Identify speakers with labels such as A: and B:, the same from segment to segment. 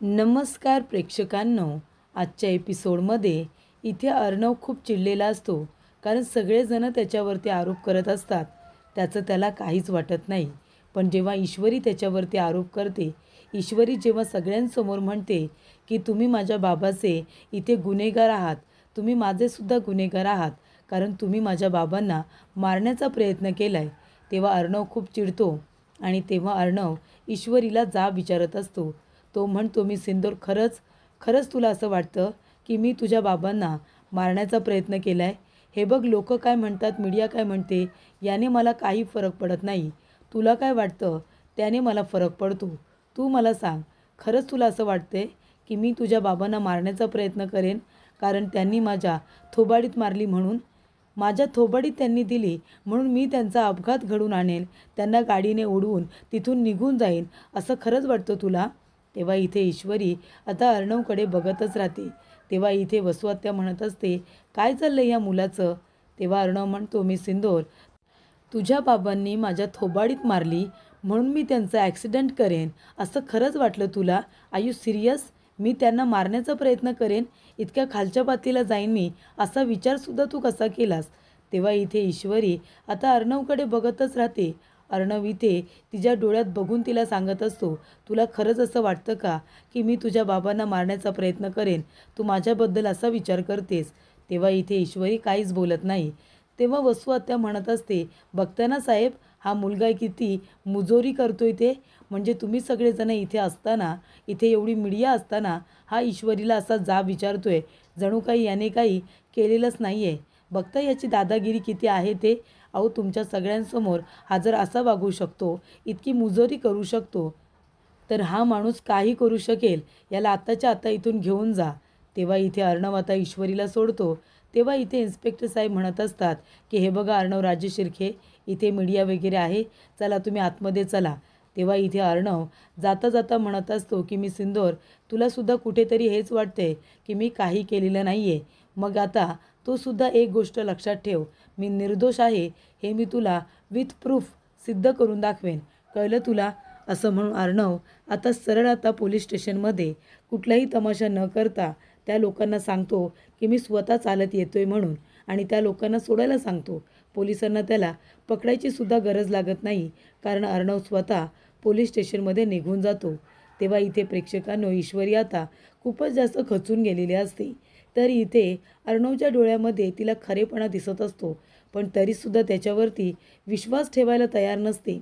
A: नमस्कार प्रेक्षकांनो. आजच्या एपिसोडमध्ये इथे अर्णव खूप चिडलेला असतो, कारण सगळेजण त्याच्यावरती आरोप करत असतात. त्याचं त्याला काहीच वाटत नाही. पण जेव्हा ईश्वरी त्याच्यावरती आरोप करते, ईश्वरी जेव्हा सगळ्यांसमोर म्हणते की तुम्ही माझ्या बाबाचे इथे गुन्हेगार आहात, तुम्ही माझेसुद्धा गुन्हेगार आहात, कारण तुम्ही माझ्या बाबांना मारण्याचा प्रयत्न केला आहे, तेव्हा अर्णव खूप चिडतो. आणि तेव्हा अर्णव ईश्वरीला जाब विचारत असतो. तो म्हणतो, मी सिंदूर, खरंच खरंच तुला असं वाटतं की मी तुझ्या बाबांना मारण्याचा प्रयत्न केला आहे? हे बघ, लोक काय म्हणतात, मीडिया काय म्हणते, याने मला काही फरक पडत नाही. तुला काय वाटतं त्याने मला फरक पडतो. तू मला सांग, खरंच तुला असं वाटते की मी तुझ्या बाबांना मारण्याचा प्रयत्न करेन कारण त्यांनी माझ्या थोबाडीत मारली म्हणून? माझ्या थोबाडीत त्यांनी दिली म्हणून मी त्यांचा अपघात घडवून आणेन, त्यांना गाडीने उडवून तिथून निघून जाईन, असं खरंच वाटतं तुला? तेव्हा इथे ईश्वरी आता अर्णवकडे बघतच राहते. तेव्हा इथे वसुआत्या म्हणत असते, काय चाललं या मुलाचं? तेव्हा अर्णव म्हणतो, मी सिंदूर, तुझ्या बाबांनी माझ्या थोबाडीत मारली म्हणून मी त्यांचा ॲक्सिडेंट करेन असं खरंच वाटलं तुला? R you serious? मी त्यांना मारण्याचा प्रयत्न करेन, इतक्या खालच्या पातळीला जाईन मी, असा विचारसुद्धा तू कसा केलास? तेव्हा इथे ईश्वरी आता अर्णवकडे बघतच राहते. अर्णव इथे तिच्या डोळ्यात बघून तिला सांगत असतो, तुला खरंच असं वाटतं का की मी तुझ्या बाबांना मारण्याचा प्रयत्न करेन? तू माझ्याबद्दल असा विचार करतेस? तेव्हा इथे ईश्वरी काहीच बोलत नाही. तेव्हा वसुआत्या म्हणत असते, बघता ना साहेब, हा मुलगा किती मुजोरी करतोय ते. म्हणजे तुम्ही सगळेजण इथे असताना, इथे एवढी मीडिया असताना हा ईश्वरीला असा जाब विचारतोय, जणू काही याने काही केलेलंच नाही आहे. बघता याची दादागिरी किती आहे ते. अहो, तुमच्या सगळ्यांसमोर हा जर असा वागू शकतो, इतकी मुजोरी करू शकतो, तर हा माणूस काही करू शकेल. याला आत्ताच्या आत्ता इथून घेऊन जा. तेव्हा इथे अर्णव आता ईश्वरीला सोडतो. तेव्हा इथे इन्स्पेक्टर साहेब म्हणत असतात की हे बघा अर्णव राजे शिर्के, इथे मीडिया वगैरे आहे, चला तुम्ही आतमध्ये चला. तेव्हा इथे अर्णव जाता जाता म्हणत असतो की मी सिंदूर, तुलासुद्धा कुठेतरी हेच वाटते की मी काही केलेलं नाही आहे. मग आता तो सुद्धा एक गोष्ट लक्षात ठेव, मी निर्दोष आहे हे मी तुला विथ प्रूफ सिद्ध करून दाखवेन, कळलं तुला? असं म्हणून अर्णव आता सरळ आता पोलीस स्टेशनमध्ये कुठलाही तमाशा न करता त्या लोकांना सांगतो की मी स्वतः चालत येतोय म्हणून, आणि त्या लोकांना सोडायला सांगतो. पोलिसांना त्याला पकडायची सुद्धा गरज लागत नाही, कारण अर्णव स्वतः पोलीस स्टेशनमध्ये निघून जातो. तेव्हा इथे प्रेक्षकांनो, ईश्वरी आता खूपच जास्त खचून गेलेली असते. तर इथे अर्णवच्या डोळ्यामध्ये तिला खरेपणा दिसत असतो, पण तरीसुद्धा त्याच्यावरती विश्वास ठेवायला तयार नसते.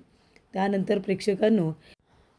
A: त्यानंतर प्रेक्षकांनो,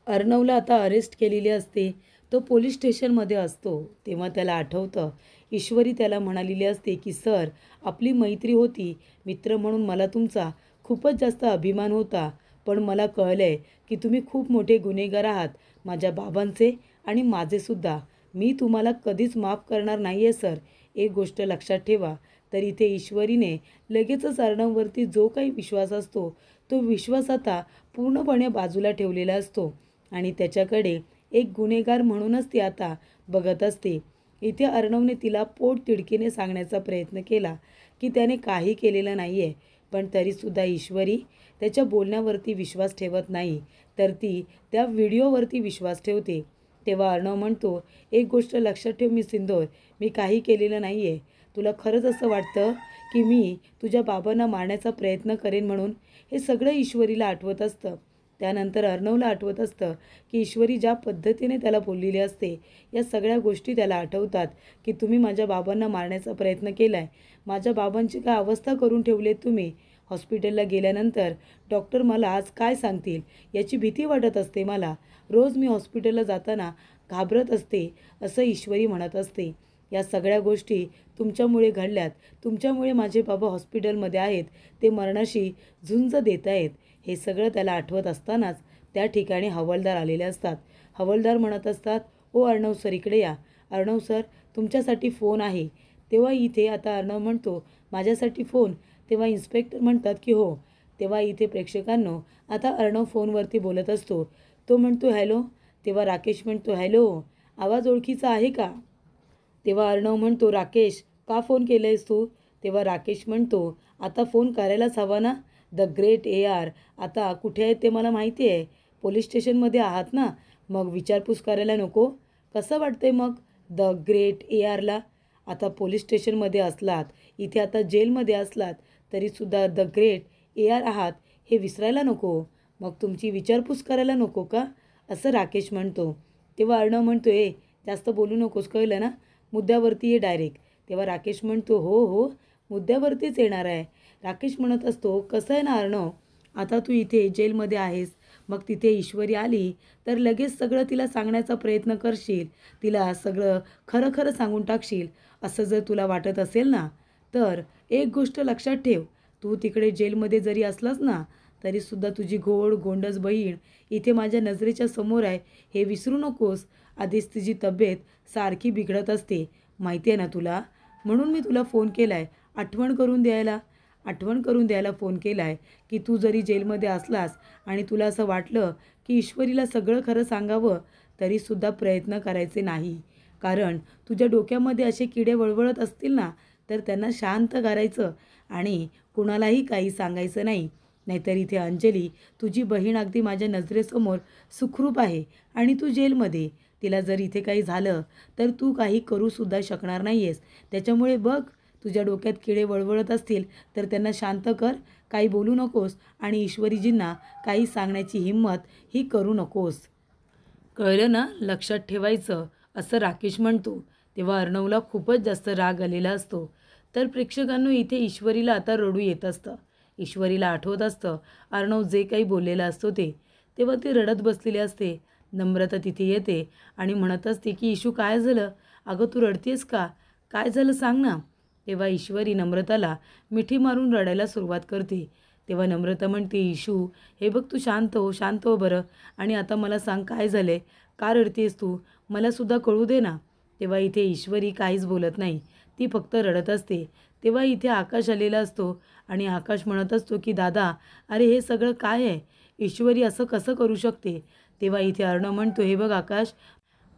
A: अर्णवला आता अरेस्ट केलेली असते. तो पोलीस स्टेशनमध्ये असतो. तेव्हा त्याला आठवतं, ईश्वरी त्याला म्हणालेली असते की सर, आपली मैत्री होती, मित्र म्हणून मला तुमचा खूपच जास्त अभिमान होता, पण मला कळलं आहे की तुम्ही खूप मोठे गुन्हेगार आहात, माझ्या बाबांचे आणि माझेसुद्धा. मी तुम्हाला कधीच माफ करणार नाही आहे सर, एक गोष्ट लक्षात ठेवा. तर इथे ईश्वरीने लगेचच अर्णववरती जो काही विश्वास असतो, तो विश्वास आता पूर्णपणे बाजूला ठेवलेला असतो आणि त्याच्याकडे एक गुन्हेगार म्हणूनच ती आता बघत असते. इथे अर्णवने तिला पोटतिडकीने सांगण्याचा प्रयत्न केला की त्याने काही केलेलं नाही आहे, पण तरीसुद्धा ईश्वरी त्याच्या बोलण्यावरती विश्वास ठेवत नाही, तर ती त्या व्हिडिओवरती विश्वास ठेवते. तेव्हा अर्णव म्हणतो, एक गोष्ट लक्षात ठेव मी सिंदूर, मी काही केलेलं नाही आहे. तुला खरंच असं वाटतं की मी तुझ्या बाबांना मारण्याचा प्रयत्न करेन म्हणून? हे सगळं ईश्वरीला आठवत असतं. त्यानंतर अर्णवला आठवत असतं की ईश्वरी ज्या पद्धतीने त्याला बोललेली असते, या सगळ्या गोष्टी त्याला आठवतात की तुम्ही माझ्या बाबांना मारण्याचा प्रयत्न केला आहे, माझ्या बाबांची काय अवस्था करून ठेवली तुम्ही. हॉस्पिटलला गेल्यानंतर डॉक्टर मला आज काय सांगतील याची भीती वाटत असते मला. रोज मी हॉस्पिटलला जाताना घाबरत असते, असं ईश्वरी म्हणत असते. या सगळ्या गोष्टी तुमच्यामुळे घडल्यात, तुमच्यामुळे माझे बाबा हॉस्पिटलमध्ये आहेत, ते मरणाशी झुंज देत आहेत. हे सगळं त्याला आठवत असतानाच त्या ठिकाणी हवालदार आलेले असतात. हवालदार म्हणत असतात, ओ अर्णव सर, इकडे या. अर्णव सर, तुमच्यासाठी फोन आहे. तेव्हा इथे आता अर्णव म्हणतो, माझ्यासाठी फोन? तेव्हा इन्स्पेक्टर म्हणतात की हो. तेव्हा इथे प्रेक्षकांनो, आता अर्णव फोनवरती बोलत असतो. तो म्हणतो हॅलो. तेव्हा राकेश म्हणतो, हॅलो, आवाज ओळखीचा आहे का? तेव्हा अर्णव म्हणतो, राकेश, का फोन केलं आहेस तू? तेव्हा राकेश म्हणतो, आता फोन करायलाच हवा ना, द ग्रेट AR आता कुठे आहेत ते मला माहिती आहे, पोलीस स्टेशनमध्ये आहात ना, मग विचारपूस करायला नको? कसं वाटतंय मग द ग्रेट ARला? आता पोलीस स्टेशनमध्ये असलात, इथे आता जेलमध्ये असलात, तरीसुद्धा द ग्रेट AR आहात हे विसरायला नको. मग तुमची विचारपूस करायला नको का? असं राकेश म्हणतो. तेव्हा अर्णव म्हणतो, जास्त बोलू नकोस, कळलं ना? मुद्द्यावरती ये डायरेक्ट. तेव्हा राकेश म्हणतो, हो हो, मुद्द्यावरतीच येणार आहे. राकेश म्हणत असतो, कसं आहे ना अर्णव, आता तू इथे जेलमध्ये आहेस, मग तिथे ईश्वरी आली तर लगेच सगळं तिला सांगण्याचा प्रयत्न करशील, तिला सगळं खरं खरं सांगून टाकशील, असं जर तुला वाटत असेल ना, तर एक गोष्ट लक्षात ठेव, तू तिकडे जेलमध्ये जरी असलास ना, तरीसुद्धा तुझी गोंडस बहीण इथे माझ्या नजरेच्या समोर आहे हे विसरू नकोस. आधीच तिची तब्येत सारखी बिघडत असते, माहिती आहे ना तुला? म्हणून मी तुला फोन केला आहे, आठवण करून द्यायला फोन केला आहे की तू जरी जेलमध्ये असलास आणि तुला असं वाटलं की ईश्वरीला सगळं खरं सांगावं, तरीसुद्धा प्रयत्न करायचे नाही. कारण तुझ्या डोक्यामध्ये असे किडे वळवळत असतील ना, तर त्यांना शांत करायचं आणि कुणालाही काही सांगायचं नाही. नाहीतर इथे अंजली तुझी बहीण अगदी माझ्या नजरेसमोर सुखरूप आहे आणि तू जेलमध्ये. तिला जर इथे काही झालं तर तू काही करूसुद्धा शकणार नाही आहेस. त्याच्यामुळे बघ, तुझ्या डोक्यात किडे वळवळत असतील तर त्यांना शांत कर, काही बोलू नकोस आणि ईश्वरीजींना काही सांगण्याची हिंमत ही करू नकोस. कळलं ना? लक्षात ठेवायचं, असं राकेश म्हणतो. तेव्हा अर्णवला खूपच जास्त राग आलेला असतो. तर प्रेक्षकांनो, इथे ईश्वरीला आता रडू येत असतं. ईश्वरीला आठवत असतं अर्णव जे काही बोललेलं असतो ते. तेव्हा ती रडत बसलेली असते. नम्रता तिथे येते आणि म्हणत असते की इशू काय झालं? अगं तू रडतेस का? काय झालं सांग ना. तेव्हा ईश्वरी नम्रताला मिठी मारून रडायला सुरुवात करते. तेव्हा नम्रता म्हणते, इशू हे बघ, तू शांत हो बरं, आणि आता मला सांग काय झालं, का रडतेस तू? मलासुद्धा कळू दे ना. तेव्हा इथे ईश्वरी काहीच बोलत नाही, ती फक्त रडत असते. तेव्हा इथे आकाश आलेला असतो आणि आकाश म्हणत असतो की दादा, अरे हे सगळं काय आहे? ईश्वरी असं कसं करू शकते? तेव्हा इथे अर्णव म्हणतो, हे बघ आकाश,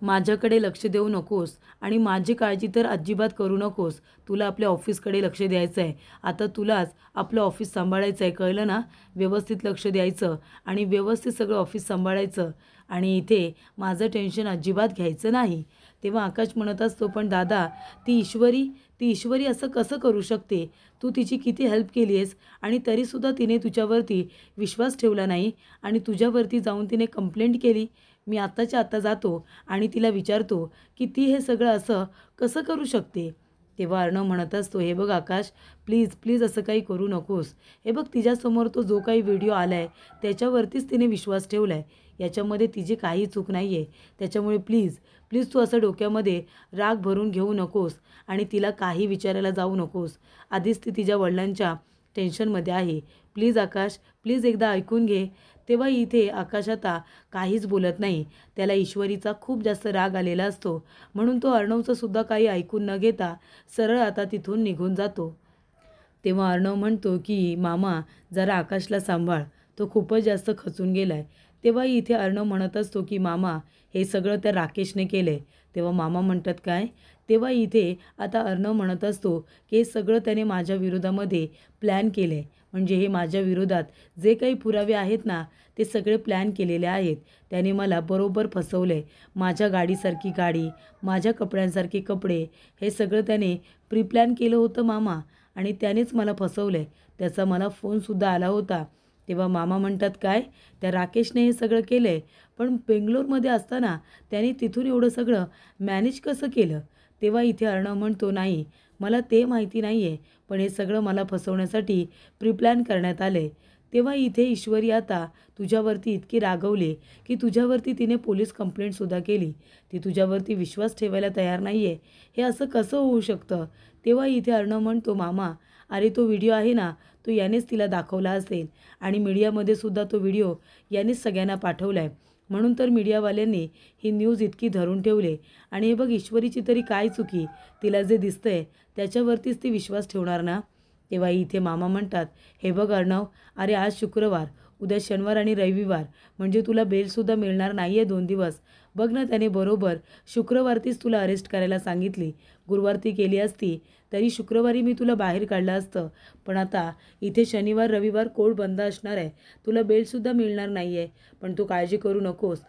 A: माझ्याकडे लक्ष देऊ नकोस आणि माझी काळजी तर अजिबात करू नकोस. तुला आपल्या ऑफिसकडे लक्ष द्यायचं आहे. आता तुलाच आपलं ऑफिस सांभाळायचं आहे, कळलं ना? व्यवस्थित लक्ष द्यायचं आणि व्यवस्थित सगळं ऑफिस सांभाळायचं आणि इथे माझं टेन्शन अजिबात घ्यायचं नाही. तेव्हा आकाश म्हणत असतो, पण दादा, ती ईश्वरी असं कसं करू शकते? तू तिची किती हेल्प केली आहेस आणि तरीसुद्धा तिने तुझ्यावरती विश्वास ठेवला नाही आणि तुझ्यावरती जाऊन तिने कंप्लेंट केली. मी आत्ताच्या आत्ता जातो आणि तिला विचारतो की ती हे सगळं असं कसं करू शकते. तेव्हा अर्णव म्हणत असतो, हे बघ आकाश, प्लीज असं काही करू नकोस. हे बघ, तिच्यासमोर तो जो काही व्हिडिओ आला आहे त्याच्यावरतीच तिने विश्वास ठेवला आहे, याच्यामध्ये तिची काही चूक नाही आहे. त्याच्यामुळे प्लीज तू असं डोक्यामध्ये राग भरून घेऊ नकोस आणि तिला काही विचारायला जाऊ नकोस. आधीच ती तिच्या वडिलांच्या टेन्शनमध्ये आहे. प्लीज आकाश, प्लीज एकदा ऐकून घे. तेव्हा इथे आकाश आता काहीच बोलत नाही. त्याला ईश्वरीचा खूप जास्त राग आलेला असतो, म्हणून तो अर्णवचं सुद्धा काही ऐकून न घेता सरळ आता तिथून निघून जातो. तेव्हा अर्णव म्हणतो की मामा, जरा आकाशला सांभाळ, तो खूपच जास्त खचून गेला आहे. तेव्हा इथे अर्णव म्हणत असतो की मामा, हे सगळं त्या राकेशने केलं आहे. तेव्हा मामा म्हणतात, काय? तेव्हा इथे आता अर्णव म्हणत असतो की हे सगळं त्याने माझ्या विरोधामध्ये प्लॅन केलं आहे. म्हणजे हे माझ्या विरोधात जे काही पुरावे आहेत ना, ते सगळे प्लॅन केलेले आहेत. त्याने मला बरोबर फसवलं आहे. माझ्या गाडीसारखी गाडी, माझ्या कपड्यांसारखे कपडे, हे सगळं त्याने प्रीप्लॅन केलं होतं मामा, आणि त्यानेच मला फसवलं आहे. त्याचा मला फोनसुद्धा आला होता. तेव्हा मामा म्हणतात, काय? त्या राकेशने हे सगळं केलं आहे, पण बेंगलोरमध्ये असताना त्याने तिथून एवढं सगळं मॅनेज कसं केलं? तेव्हा इथे अर्णव म्हणतो, नाही, मला ते माहिती नाही आहे, पण हे सगळं मला फसवण्यासाठी प्रीप्लॅन करण्यात आलं आहे. तेव्हा इथे ईश्वरी आता तुझ्यावरती इतकी रागवली की तुझ्यावरती तिने पोलीस कंप्लेंटसुद्धा केली. ती तुझ्यावरती विश्वास ठेवायला तयार नाही आहे. हे असं कसं होऊ शकतं? तेव्हा इथे अर्णव म्हणतो, मामा, अरे तो व्हिडिओ आहे ना, तो यानेच तिला दाखवला असेल आणि मीडियामध्ये सुद्धा तो व्हिडिओ यानेच सगळ्यांना पाठवला आहे. म्हणून तर मीडियावाल्यांनी ही न्यूज इतकी धरून ठेवले. आणि हे बघ, ईश्वरीची तरी काय चुकी? तिला जे दिसतंय त्याच्यावरतीच ती विश्वास ठेवणार ना. तेव्हा इथे मामा म्हणतात, हे बघ अर्णव, अरे आज शुक्रवार, उद्या शनिवार आणि रविवार, म्हणजे तुला बेलसुद्धा मिळणार नाही आहे 2 दिवस. बघ ना, त्याने बरोबर शुक्रवारतीच तुला अरेस्ट करायला सांगितली. गुरुवारती केली असती तरी शुक्रवारी मी तुला बाहेर काढलं असतं. पण आता इथे शनिवार रविवार कोर्ट बंद असणार आहे, तुला बेलसुद्धा मिळणार नाही आहे. पण तू काळजी करू नकोस,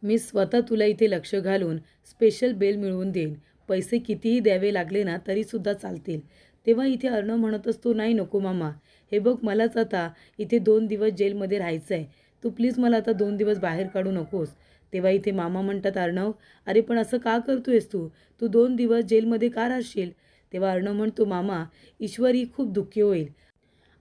A: मी स्वतः तुला इथे लक्ष घालून स्पेशल बेल मिळवून देईन. पैसे कितीही द्यावे लागले ना तरीसुद्धा चालतील. तेव्हा इथे अर्णव म्हणत असतो, नाही नको मामा, हे बघ मलाच आता इथे 2 दिवस जेलमध्ये राहायचं आहे. तू प्लीज मला आता 2 दिवस बाहेर काढू नकोस. तेव्हा इथे मामा म्हणतात, अर्णव अरे पण असं का करतोयस तू? तू 2 दिवस जेलमध्ये का राहशील? तेव्हा अर्णव म्हणतो, मामा ईश्वरी खूप दुःखी होईल.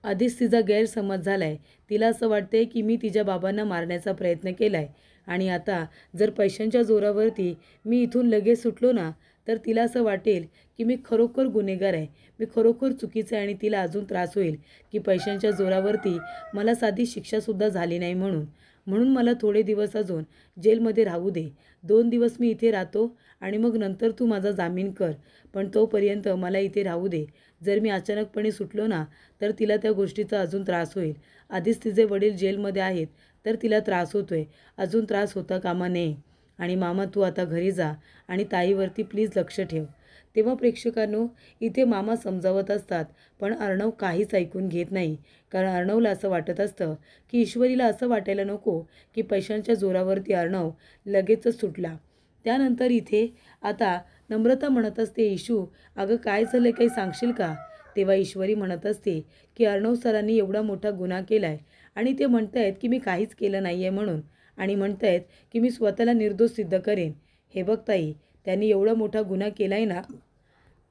A: आधीच तिचा गैरसमज झाला आहे. तिला असं वाटतंय की मी तिच्या बाबांना मारण्याचा प्रयत्न केला आहे आणि आता जर पैशांच्या जोरावरती मी इथून लगेच सुटलो ना तर तिला असं वाटेल की मी खरोखर गुन्हेगार आहे, मी खरोखर चुकीचं आहे आणि तिला अजून त्रास होईल की पैशांच्या जोरावरती मला साधी शिक्षासुद्धा झाली नाही म्हणून. म्हणून मला थोडे दिवस अजून जेलमध्ये राहू दे. 2 दिवस मी इथे राहतो आणि मग नंतर तू माझा जामीन कर. पण तोपर्यंत मला इथे राहू दे. जर मी अचानकपणे सुटलो ना तर तिला त्या गोष्टीचा अजून त्रास होईल. आधीच तिचे वडील जेलमध्ये आहेत तर तिला त्रास होतोय. अजून त्रास होता कामा नये. आणि मामा तू आता घरी जा आणि ताईवरती प्लीज लक्ष ठेव. तेव्हा प्रेक्षकांनो इथे मामा समजावत असतात पण अर्णव काहीच ऐकून घेत नाही. कारण अर्णवला असं वाटत असतं की ईश्वरीला असं वाटायला नको की पैशांच्या जोरावरती अर्णव लगेचच सुटला. त्यानंतर इथे आता नम्रता म्हणत असते, इशू अगं काय झालं काही सांगशील का? तेव्हा ईश्वरी म्हणत असते की अर्णव सरांनी एवढा मोठा गुन्हा केला आहे आणि ते म्हणत आहेत की मी काहीच केलं नाही आहे म्हणून आणि म्हणत आहेत की मी स्वतःला निर्दोष सिद्ध करेन. हे बघ ताई, त्यांनी एवढा मोठा गुन्हा केला आहे ना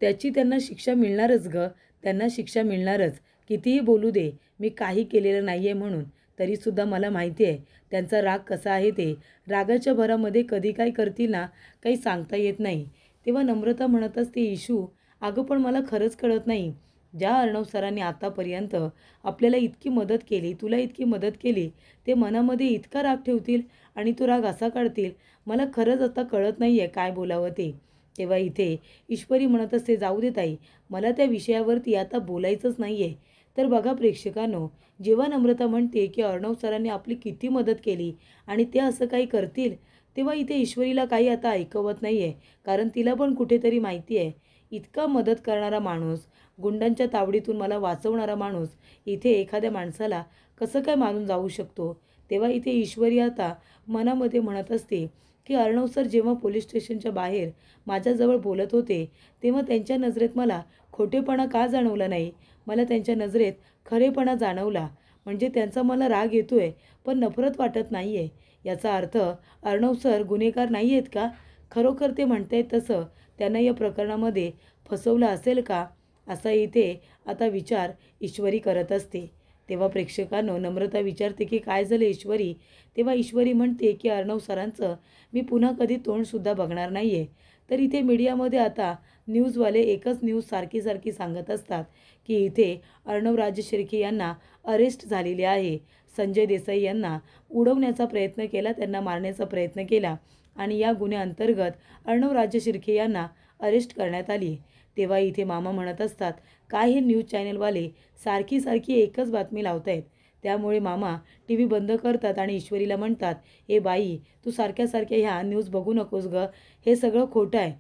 A: त्याची त्यांना शिक्षा मिळणारच गं. त्यांना शिक्षा मिळणारच. कितीही बोलू दे मी काही केलेलं नाही आहे म्हणून, तरीसुद्धा मला माहिती आहे त्यांचा राग कसा आहे ते. रागाच्या भरामध्ये कधी काय करतील ना काही सांगता येत नाही. तेव्हा नम्रता म्हणत असते, इशू अगं पण मला खरंच कळत नाही. ज्या अर्णव सरांनी आतापर्यंत आपल्याला इतकी मदत केली, तुला इतकी मदत केली, ते मनामध्ये इतका राग ठेवतील आणि तो राग असा काढतील, मला खरंच आता कळत नाही आहे काय बोलावं ते. तेव्हा इथे ईश्वरी म्हणत असते, जाऊ दे ताई, मला त्या विषयावरती आता बोलायचंच नाही आहे. तर बघा प्रेक्षकांनो, जेव्हा नम्रता म्हणते की अर्णव सरांनी आपली किती मदत केली आणि ते असं काही करतील, तेव्हा इथे ईश्वरीला काही आता ऐकवत नाही आहे. कारण तिला पण कुठेतरी माहिती आहे, इतका मदत करणारा माणूस, गुंडांच्या तावडीतून मला वाचवणारा माणूस इथे एखाद्या माणसाला कसं काय मारून जाऊ शकतो. तेव्हा इथे ईश्वरी आता मनामध्ये म्हणत असते की अर्णव सर जेव्हा पोलीस स्टेशनच्या बाहेर माझ्याजवळ बोलत होते तेव्हा त्यांच्या नजरेत मला खोटेपणा का जाणवला नाही? मला त्यांच्या नजरेत खरेपणा जाणवला. म्हणजे त्यांचा मला राग येतो आहे पण नफरत वाटत नाही आहे. याचा अर्थ अर्णव सर गुन्हेगार नाही आहेत का? खरोखर ते म्हणत आहेत तसं त्यांना या प्रकरणामध्ये फसवलं असेल का? असा इथे आता विचार ईश्वरी करत असते. तेव्हा प्रेक्षकांनो नम्रता विचारते की काय झालं ईश्वरी? तेव्हा ईश्वरी म्हणते की अर्णव सरांचं मी पुन्हा कधी तोंडसुद्धा बघणार नाही आहे. तर इथे मीडियामध्ये आता न्यूजवाले एकच न्यूज सारखी सारखी सांगत असतात की इथे अर्णव राज शिर्के यांना अरेस्ट झालेले आहे. संजय देसाई यांना उडवण्याचा प्रयत्न केला, त्यांना मारण्याचा प्रयत्न केला आणि या गुन्ह्याअंतर्गत अर्णव राज शिर्के यांना अरेस्ट करण्यात आली. तेव्हा इथे मामा म्हणत असतात, काय हे न्यूज चॅनलवाले सारखी सारखी एकच बातमी लावत आहेत. त्यामुळे मामा टी व्ही बंद करतात आणि ईश्वरीला म्हणतात, ए बाई तू सारख्या सारख्या ह्या न्यूज बघू नकोस गं, हे सगळं खोटं आहे.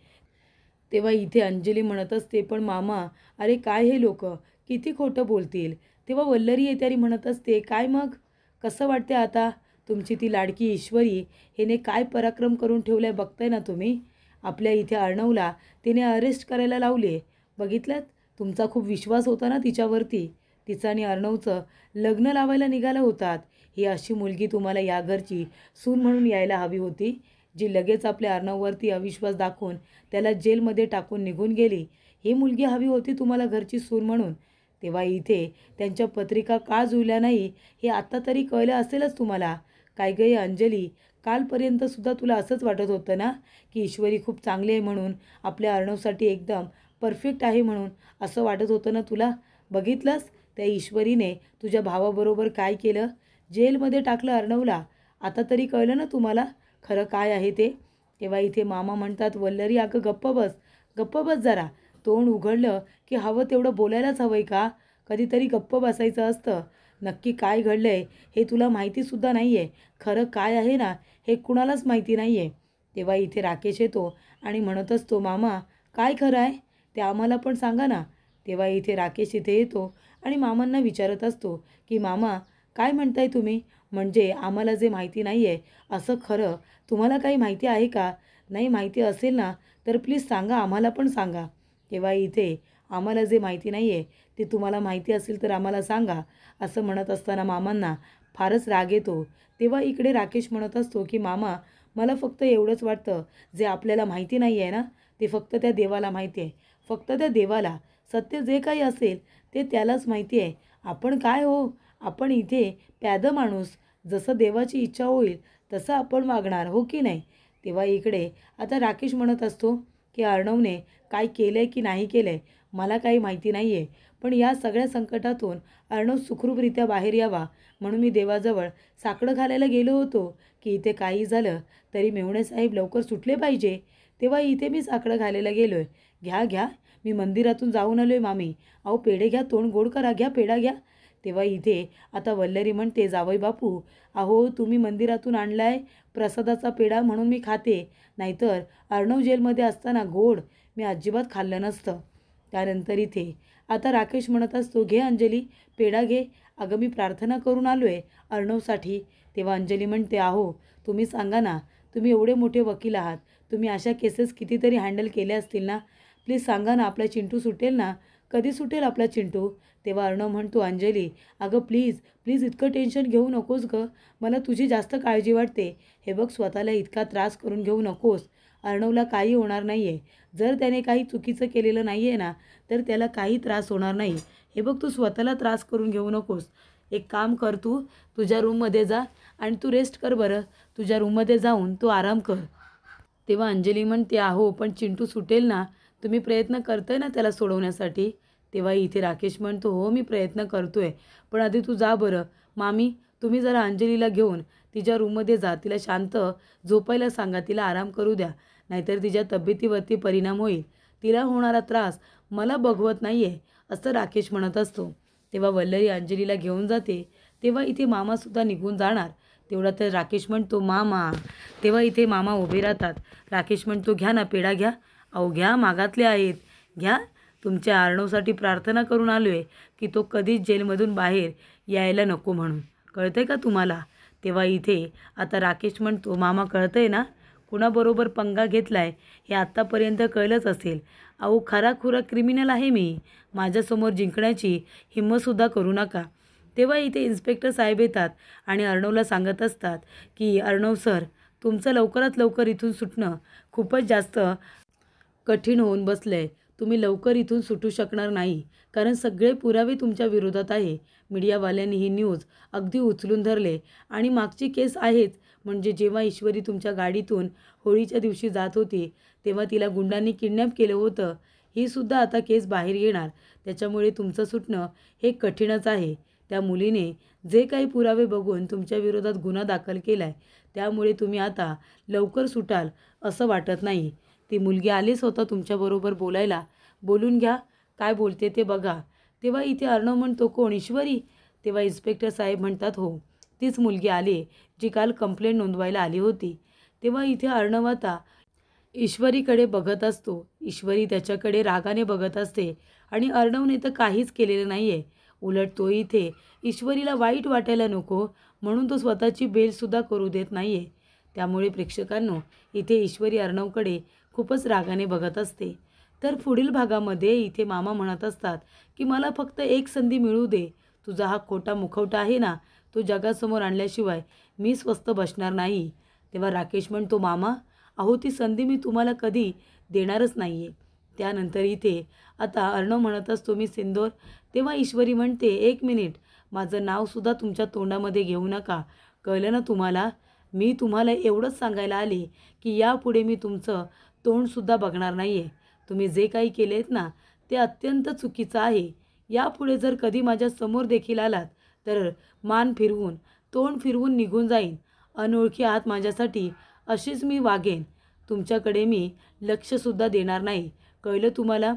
A: तेव्हा इथे अंजली म्हणत असते, पण मामा अरे काय हे लोक किती खोटं बोलतील. तेव्हा वल्लरी येत्यारी म्हणत असते, काय मग कसं वाटते आता तुमची ती लाडकी ईश्वरी हिने काय पराक्रम करून ठेवलाय बघताय ना तुम्ही. आपल्या इथे अर्णवला तिने अरेस्ट करायला लावले. बघितलं, तुमचा खूप विश्वास होता ना तिच्यावरती. तिचं आणि अर्णवचं लग्न लावायला निघाला होतात. ही अशी मुलगी तुम्हाला या घरची सून म्हणून यायला हवी होती, जी लगेच आपल्या अर्णववरती अविश्वास दाखवून त्याला जेलमध्ये टाकून निघून गेली. ही मुलगी हवी होती तुम्हाला घरची सून म्हणून. तेव्हा इथे त्यांच्या पत्रिका का जुळल्या नाही हे आत्ता तरी कळलं असेलच तुम्हाला. काय गं अंजली, कालपर्यंतसुद्धा तुला असंच वाटत होतं ना की ईश्वरी खूप चांगली आहे म्हणून, आपल्या अर्णवसाठी एकदम परफेक्ट आहे म्हणून असं वाटत होतं ना तुला. बघितलंस त्या ईश्वरीने तुझ्या भावाबरोबर काय केलं, जेलमध्ये टाकलं अर्णवला. आता तरी कळलं ना तुम्हाला खरं काय आहे ते. तेव्हा इथे मामा म्हणतात, वल्लरी अगं गप्प बस, गप्प बस जरा. तोंड उघडलं की हवं तेवढं बोलायलाच हवं आहे का? कधीतरी गप्प बसायचं असतं. नक्की काय घडलं आहे हे तुला माहितीसुद्धा नाही आहे. खरं काय आहे ना हे कुणालाच माहिती नाही आहे. तेव्हा इथे राकेश येतो आणि म्हणत असतो, मामा काय खरं आहे ते आम्हाला पण सांगा ना. तेव्हा इथे राकेश इथे येतो आणि मामांना विचारत असतो की मामा काय म्हणताय तुम्ही, म्हणजे आम्हाला जे माहिती नाही आहे असं खरं तुम्हाला काही माहिती आहे का? नाही माहिती असेल ना तर प्लीज सांगा, आम्हाला पण सांगा. तेव्हा इथे आम्हाला जे माहिती नाही आहे ते तुम्हाला माहिती असेल तर आम्हाला सांगा, असं म्हणत असताना मामांना फारच राग येतो. तेव्हा इकडे राकेश म्हणत असतो की मामा, मला फक्त एवढंच वाटतं, जे आपल्याला माहिती नाही आहे ना ते फक्त त्या देवाला माहिती आहे. फक्त त्या देवाला सत्य जे काही असेल ते त्यालाच माहिती आहे. आपण काय हो, आपण इथे प्यादं माणूस, जसं देवाची इच्छा होईल तसं आपण वागणार, हो की नाही? तेव्हा इकडे आता राकेश म्हणत असतो की अर्णवने काय केलं आहे की नाही केलं आहे मला काही माहिती नाही आहे, पण या सगळ्या संकटातून अर्णव सुखरूपरित्या बाहेर यावा म्हणून मी देवाजवळ साकडं घालायला गेलो होतो की इथे काही झालं तरी मेव्हणे साहेब लवकर सुटले पाहिजे. तेव्हा इथे मी साकडं घालायला गेलो आहे. घ्या घ्या, मी मंदिरातून जाऊन आलो आहे मामी. अहो पेढे घ्या, तोंड गोड करा, घ्या पेढा घ्या. तेव्हा इथे आता वल्लरी म्हणते, जावई बापू, अहो तुम्ही मंदिरातून आणलाय प्रसादाचा पेढा म्हणून मी खाते, नाहीतर अर्णव जेलमध्ये असताना गोड मी अजिबात खाल्लं नसतं. त्यानंतर इथे आता राकेश म्हणत असतो, घे अंजली पेढा घे, अगं मी प्रार्थना करून आलो आहे अर्णवसाठी. तेव्हा अंजली म्हणते, अहो तुम्ही सांगा ना, तुम्ही एवढे मोठे वकील आहात, तुम्ही अशा केसेस कितीतरी हँडल केल्या असतील ना, प्लीज सांगा ना, आपला चिंटू सुटेल ना? कधी सुटेल आपला चिंटू? तेव्हा अर्णव म्हणतो, अंजली अगं प्लीज प्लीज इतकं टेन्शन घेऊ नकोस गं, मला तुझी जास्त काळजी वाटते. हे बघ, स्वतःला इतका त्रास करून घेऊ नकोस. अर्णवला काही होणार नाही आहे. जर त्याने काही चुकीचं केलेलं नाही आहे ना तर त्याला काही त्रास होणार नाही. हे बघ, तू स्वतःला त्रास करून घेऊ नकोस. एक काम कर, तू तुझ्या रूममध्ये जा आणि तू रेस्ट कर बरं. तुझ्या रूममध्ये जाऊन तू आराम कर. तेव्हा अंजली म्हणते, अहो पण चिंटू सुटेल ना, तुम्ही प्रयत्न करताय ना त्याला सोडवण्यासाठी? तेव्हा इथे राकेश म्हणतो, हो मी प्रयत्न करतोय, पण आधी तू जा बरं. मामी तुम्ही जरा अंजलीला घेऊन तिच्या रूममध्ये जा, तिला शांत झोपायला सांगा, तिला आराम करू द्या, नाहीतर तिच्या तब्येतीवरती परिणाम होईल. तिला होणारा त्रास मला बघवत नाही आहे, असं राकेश म्हणत असतो. तेव्हा वल्लरी अंजलीला घेऊन जाते. तेव्हा इथे मामासुद्धा निघून जाणार. तेवढा तर राकेश म्हणतो, मामा. तेव्हा इथे मामा उभे राहतात. राकेश म्हणतो, घ्या ना पेढा घ्या. अहो घ्या, मागातले आहेत, घ्या. तुमच्या अर्णवसाठी प्रार्थना करून आलो आहे की तो कधीच जेलमधून बाहेर यायला नको म्हणून. कळतं आहे का तुम्हाला? तेव्हा इथे आता राकेश म्हणतो, मामा कळतं आहे ना, कुणाबरोबर पंगा घेतला आहे हे आत्तापर्यंत कळलंच असेल. अहो खराखुरा क्रिमिनल आहे मी, माझ्यासमोर जिंकण्याची हिंमतसुद्धा करू नका. तेव्हा इथे इन्स्पेक्टर साहेब येतात आणि अर्णवला सांगत असतात की अर्णव सर, तुमचं लवकरात लवकर इथून सुटणं खूपच जास्त कठीण होऊन बसलं आहे. तुम्ही लवकर इथून सुटू शकणार नाही, कारण सगळे पुरावे तुमच्या विरोधात आहे. मीडियावाल्यांनी ही न्यूज अगदी उचलून धरले आणि मागची केस आहेच, म्हणजे जेव्हा ईश्वरी तुमच्या गाडीतून होळीच्या दिवशी जात होती तेव्हा तिला गुंडांनी किडनॅप केलं होतं, ही सुद्धा आता केस बाहेर येणार. त्याच्यामुळे तुमचं सुटणं हे कठीणच आहे. त्या मुलीने जे काही पुरावे बघून तुमच्या विरोधात गुन्हा दाखल केला आहे, त्यामुळे तुम्ही आता लवकर सुटाल असं वाटत नाही. ती मुलगी आलीच होता तुमच्याबरोबर बोलायला, बोलून घ्या, काय बोलते ते बघा. तेव्हा इथे अर्णव म्हणतो, कोण, ईश्वरी? तेव्हा इन्स्पेक्टर साहेब म्हणतात, हो तीच मुलगी आली जी काल कंप्लेंट नोंदवायला आली होती. तेव्हा इथे अर्णव आता ईश्वरीकडे बघत असतो. ईश्वरी त्याच्याकडे रागाने बघत असते आणि अर्णवने तर काहीच केलेलं नाही आहे. उलट तो इथे ईश्वरीला वाईट वाटायला नको म्हणून तो स्वतःची बेलसुद्धा करू देत नाही आहे. त्यामुळे प्रेक्षकांनो, इथे ईश्वरी अर्णवकडे खूपच रागाने बघत असते. तर पुढील भागामध्ये इथे मामा म्हणत असतात की मला फक्त एक संधी मिळू दे. तुझा हा खोटा मुखवटा आहे ना, तो जगासमोर आणल्याशिवाय मी स्वस्थ बसणार नाही. तेव्हा राकेश म्हणतो, मामा अहो ती संधी मी तुम्हाला कधी देणारच नाही आहे. त्यानंतर इथे आता अर्णव म्हणत असतो, मी सिंदूर. तेव्हा ईश्वरी म्हणते, एक मिनिट, माझं नावसुद्धा तुमच्या तोंडामध्ये घेऊ नका, कळलं ना तुम्हाला? मी तुम्हाला एवढंच सांगायला आले की यापुढे मी तुमचं तोंडसुद्धा बघणार नाही आहे. तुम्ही जे काही केले आहेत ना ते अत्यंत चुकीचं आहे. यापुढे जर कधी माझ्या समोर देखील आलात तर मान फिरवून, तोंड फिरवून निघून जाईन. अनोळखी आहात माझ्यासाठी, अशीच मी वागेन. तुमच्याकडे मी लक्षसुद्धा देणार नाही, कळलं तुम्हाला?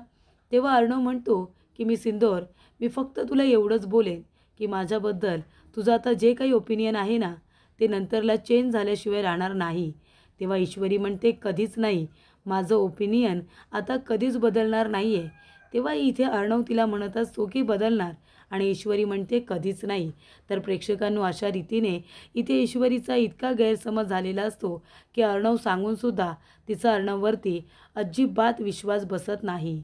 A: तेव्हा अर्णव म्हणतो की मी सिंदूर, मी फक्त तुला एवढंच बोलेन की माझ्याबद्दल तुझं आता जे काही ओपिनियन आहे ना ते नंतरला चेंज झाल्याशिवाय राहणार नाही. तेव्हा ईश्वरी म्हणते, कधीच नाही, माझं ओपिनियन आता कधीच बदलणार नाही आहे. तेव्हा इथे अर्णव तिला म्हणत असतो की बदलणार आणि ईश्वरी म्हणते कधीच नाही. तर प्रेक्षकांनो अशा रीतीने इथे ईश्वरीचा इतका गैरसमज झालेला असतो की अर्णव सांगूनसुद्धा तिचा अर्णववरती अजिबात विश्वास बसत नाही.